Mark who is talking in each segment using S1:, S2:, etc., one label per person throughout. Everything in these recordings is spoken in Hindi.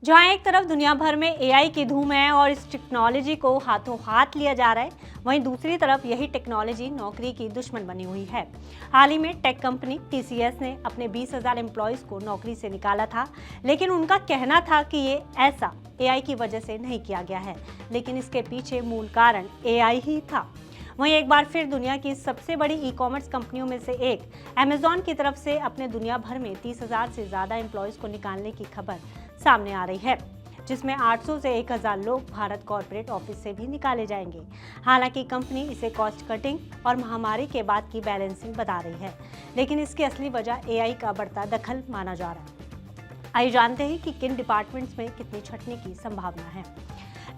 S1: जहां एक तरफ दुनिया भर में एआई की धूम है और इस टेक्नोलॉजी को हाथों हाथ लिया जा रहा है, वहीं दूसरी तरफ यही टेक्नोलॉजी नौकरी की दुश्मन बनी हुई है। हाल ही में टेक कंपनी टीसीएस ने अपने 20,000 एम्प्लॉयज को नौकरी से निकाला था, लेकिन उनका कहना था कि ये ऐसा एआई की वजह से नहीं किया गया है, लेकिन इसके पीछे मूल कारण एआई ही था। वहीं एक बार फिर दुनिया की सबसे बड़ी ई कॉमर्स कंपनियों में से एक अमेजॉन की तरफ से अपने दुनिया भर में 30,000 से ज़्यादा एम्प्लॉयज़ को निकालने की खबर सामने आ रही है, जिसमें 800 से 1,000 लोग भारत कॉर्पोरेट ऑफिस से भी निकाले जाएंगे। हालांकि कंपनी इसे कॉस्ट कटिंग और महामारी के बाद की बैलेंसिंग बता रही है, लेकिन इसकी असली वजह एआई का बढ़ता दखल माना जा रहा है। आइए जानते हैं कि किन डिपार्टमेंट्स में कितनी छंटनी की संभावना है।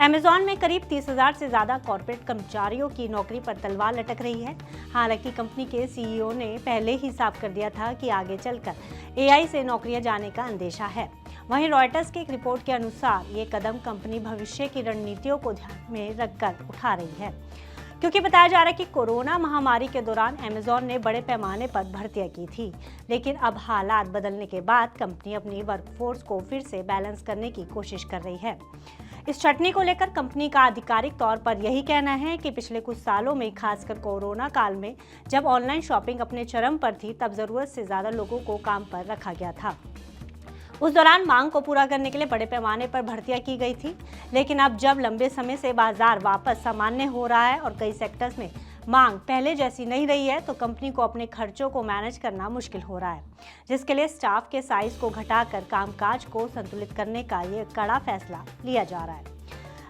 S1: अमेजॉन में करीब 30,000 से ज़्यादा कॉर्पोरेट कर्मचारियों की नौकरी पर तलवार लटक रही है। हालांकि कंपनी के सीईओ ने पहले ही साफ कर दिया था कि आगे चलकर एआई से नौकरियां जाने का अंदेशा है। वहीं रॉयटर्स की एक रिपोर्ट के अनुसार ये कदम कंपनी भविष्य की रणनीतियों को ध्यान में रखकर उठा रही है, क्योंकि बताया जा रहा है कि कोरोना महामारी के दौरान अमेजॉन ने बड़े पैमाने पर भर्तियां की थी, लेकिन अब हालात बदलने के बाद कंपनी अपनी वर्कफोर्स को फिर से बैलेंस करने की कोशिश कर रही है। इस छंटनी को लेकर कंपनी का आधिकारिक तौर पर यही कहना है कि पिछले कुछ सालों में, खासकर कोरोना काल में जब ऑनलाइन शॉपिंग अपने चरम पर थी, तब जरूरत से ज्यादा लोगों को काम पर रखा गया था। उस दौरान मांग को पूरा करने के लिए बड़े पैमाने पर भर्तियां की गई थी, लेकिन अब जब लंबे समय से बाजार वापस सामान्य हो रहा है और कई सेक्टर्स में मांग पहले जैसी नहीं रही है, तो कंपनी को अपने खर्चों को मैनेज करना मुश्किल हो रहा है, जिसके लिए स्टाफ के साइज को घटाकर कामकाज को संतुलित करने का ये कड़ा फैसला लिया जा रहा है।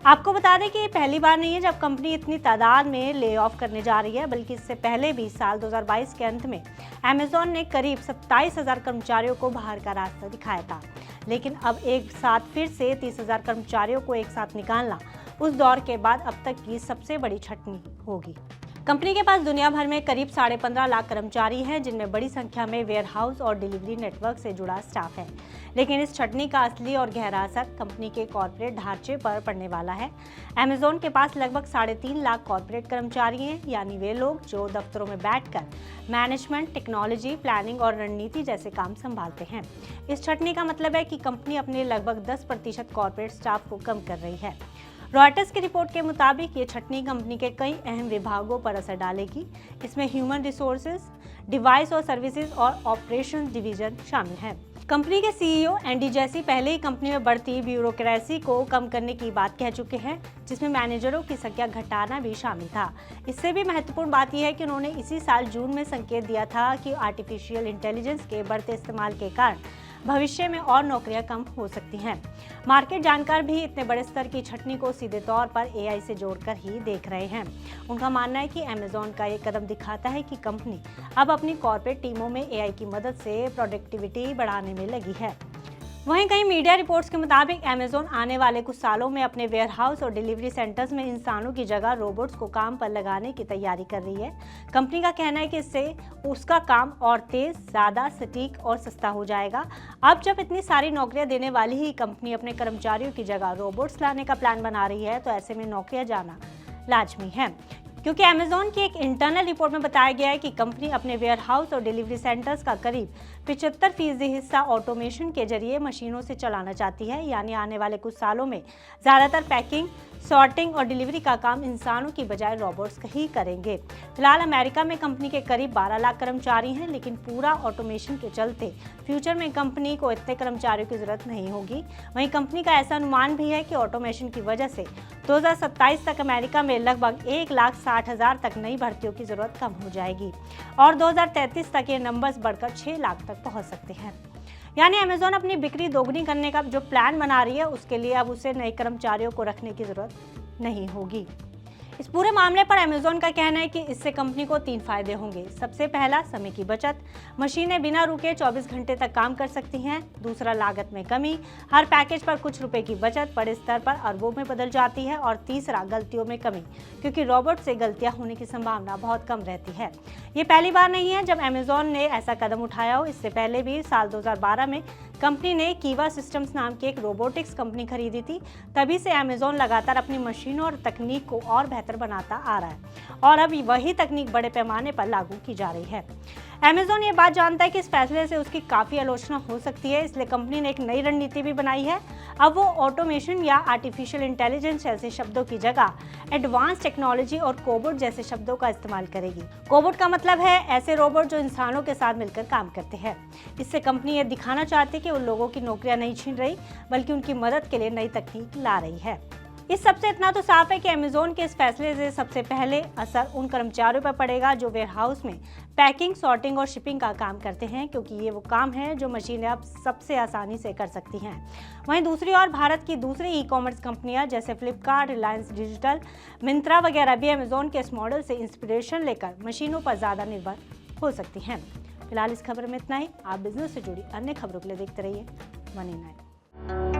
S1: आपको बता दें कि ये पहली बार नहीं है जब कंपनी इतनी तादाद में ले ऑफ करने जा रही है, बल्कि इससे पहले भी साल 2022 के अंत में अमेजॉन ने करीब 27,000 कर्मचारियों को बाहर का रास्ता दिखाया था। लेकिन अब एक साथ फिर से 30,000 कर्मचारियों को एक साथ निकालना उस दौर के बाद अब तक की सबसे बड़ी छंटनी होगी। कंपनी के पास दुनिया भर में करीब 15.5 लाख कर्मचारी हैं, जिनमें बड़ी संख्या में वेयरहाउस और डिलीवरी नेटवर्क से जुड़ा स्टाफ है। लेकिन इस छंटनी का असली और गहरा असर कंपनी के कॉर्पोरेट ढांचे पर पड़ने वाला है। अमेजॉन के पास लगभग 3.5 लाख कॉर्पोरेट कर्मचारी हैं, यानी वे लोग जो दफ्तरों में बैठकर मैनेजमेंट, टेक्नोलॉजी, प्लानिंग और रणनीति जैसे काम संभालते हैं। इस छंटनी का मतलब है कि कंपनी अपने लगभग 10% कॉर्पोरेट स्टाफ को कम कर रही है। रॉयटर्स की रिपोर्ट के मुताबिक ये छंटनी कंपनी के कई अहम विभागों पर असर डालेगी। इसमें ह्यूमन रिसोर्सेज, डिवाइस और सर्विसेज और ऑपरेशंस डिवीजन शामिल है। कंपनी के सीईओ एंडी जेसी पहले ही कंपनी में बढ़ती ब्यूरोक्रेसी को कम करने की बात कह चुके हैं, जिसमें मैनेजरों की संख्या घटाना भी शामिल था। इससे भी महत्वपूर्ण बात यह है कि उन्होंने इसी साल जून में संकेत दिया था कि आर्टिफिशियल इंटेलिजेंस के बढ़ते इस्तेमाल के कारण भविष्य में और नौकरियां कम हो सकती हैं। मार्केट जानकार भी इतने बड़े स्तर की छंटनी को सीधे तौर पर एआई से जोड़कर ही देख रहे हैं। उनका मानना है कि अमेजॉन का ये कदम दिखाता है कि कंपनी अब अपनी कॉर्पोरेट टीमों में एआई की मदद से प्रोडक्टिविटी बढ़ाने में लगी है। वहीं कई मीडिया रिपोर्ट्स के मुताबिक अमेजॉन आने वाले कुछ सालों में अपने वेयरहाउस और डिलीवरी सेंटर्स में इंसानों की जगह रोबोट्स को काम पर लगाने की तैयारी कर रही है। कंपनी का कहना है कि इससे उसका काम और तेज, ज़्यादा सटीक और सस्ता हो जाएगा। अब जब इतनी सारी नौकरियां देने वाली ही कंपनी अपने कर्मचारियों की जगह रोबोट्स लाने का प्लान बना रही है, तो ऐसे में नौकरियां जाना लाजमी है, क्योंकि अमेजॉन की एक इंटरनल रिपोर्ट में बताया गया है कि कंपनी अपने वेयरहाउस और डिलीवरी सेंटर्स का करीब 75% हिस्सा ऑटोमेशन के जरिए मशीनों से चलाना चाहती है। यानी आने वाले कुछ सालों में ज़्यादातर पैकिंग, सॉर्टिंग और डिलीवरी का काम इंसानों की बजाय रोबोट्स ही करेंगे। फिलहाल अमेरिका में कंपनी के करीब 12 लाख कर्मचारी हैं, लेकिन पूरा ऑटोमेशन के चलते फ्यूचर में कंपनी को इतने कर्मचारियों की जरूरत नहीं होगी। वहीं कंपनी का ऐसा अनुमान भी है कि ऑटोमेशन की वजह से 2027 तक अमेरिका में लगभग 1,60,000 तक नई भर्तियों की जरूरत कम हो जाएगी और 2033 तक ये नंबर्स बढ़कर 6 लाख तक पहुंच सकते हैं। यानी अमेजॉन अपनी बिक्री दोगुनी करने का जो प्लान बना रही है, उसके लिए अब उसे नए कर्मचारियों को रखने की जरूरत नहीं होगी। इस पूरे मामले पर अमेजॉन का कहना है कि इससे कंपनी को 3 फायदे होंगे। सबसे पहला, समय की बचत, मशीनें बिना रुके 24 घंटे तक काम कर सकती हैं। दूसरा, लागत में कमी, हर पैकेज पर कुछ रुपए की बचत बड़े स्तर पर अरबों में बदल जाती है। और तीसरा, गलतियों में कमी, क्योंकि रोबोट से गलतियां होने की संभावना बहुत कम रहती है। ये पहली बार नहीं है जब अमेजॉन ने ऐसा कदम उठाया हो। इससे पहले भी साल 2012 में कंपनी ने कीवा सिस्टम्स नाम की एक रोबोटिक्स कंपनी खरीदी थी। तभी से अमेजॉन लगातार अपनी मशीनों और तकनीक को और बेहतर बनाता आ रहा है और अब वही तकनीक बड़े पैमाने पर लागू की जा रही है। अमेजोन ये बात जानता है कि इस फैसले से उसकी काफ़ी आलोचना हो सकती है, इसलिए कंपनी ने एक नई रणनीति भी बनाई है। अब वो ऑटोमेशन या आर्टिफिशियल इंटेलिजेंस जैसे शब्दों की जगह एडवांस टेक्नोलॉजी और कोबोट जैसे शब्दों का इस्तेमाल करेगी। कोबोट का मतलब है ऐसे रोबोट जो इंसानों के साथ मिलकर काम करते हैं। इससे कंपनी ये दिखाना चाहती है कि उन लोगों की नौकरियां नहीं छीन रही, बल्कि उनकी मदद के लिए नई तकनीक ला रही है। इस सबसे इतना तो साफ है कि अमेजोन के इस फैसले से सबसे पहले असर उन कर्मचारियों पर पड़ेगा जो वेयरहाउस में पैकिंग, सॉर्टिंग और शिपिंग का काम करते हैं, क्योंकि ये वो काम है जो मशीनें अब सबसे आसानी से कर सकती हैं। वहीं दूसरी ओर भारत की दूसरी ई-कॉमर्स कंपनियां जैसे फ्लिपकार्ट, रिलायंस डिजिटल, मिंत्रा वगैरह भी अमेजोन के इस मॉडल से इंस्पिरेशन लेकर मशीनों पर ज़्यादा निर्भर हो सकती हैं। फिलहाल इस खबर में इतना ही। आप बिजनेस से जुड़ी अन्य खबरों के लिए देखते रहिए मनी9।